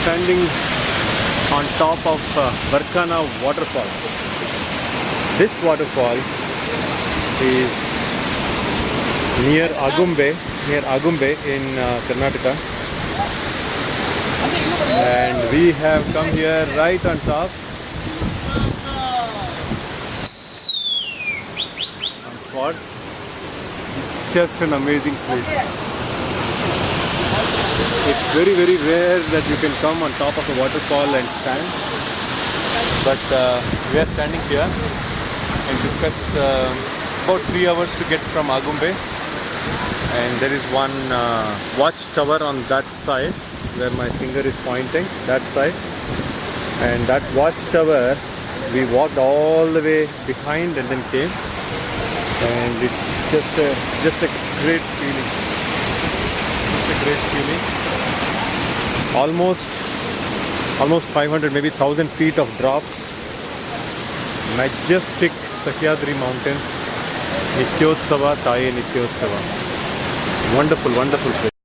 standing on top of Barkana Waterfalls. This waterfall is near Agumbe in Karnataka, and we have come here right on top. On spot. Just an amazing place. It's very rare that you can come on top of a waterfall and stand, but we are standing here, and it took us about 3 hours to get from Agumbe, and there is one watchtower on that side where my finger is pointing, that side, and that watchtower we walked all the way behind and then came, and it's just a great feeling. It's a great feeling. Almost 500, maybe 1,000 feet of drop. Majestic Sahyadri Mountain. Nityotsava, Taye Nityotsava. Wonderful place.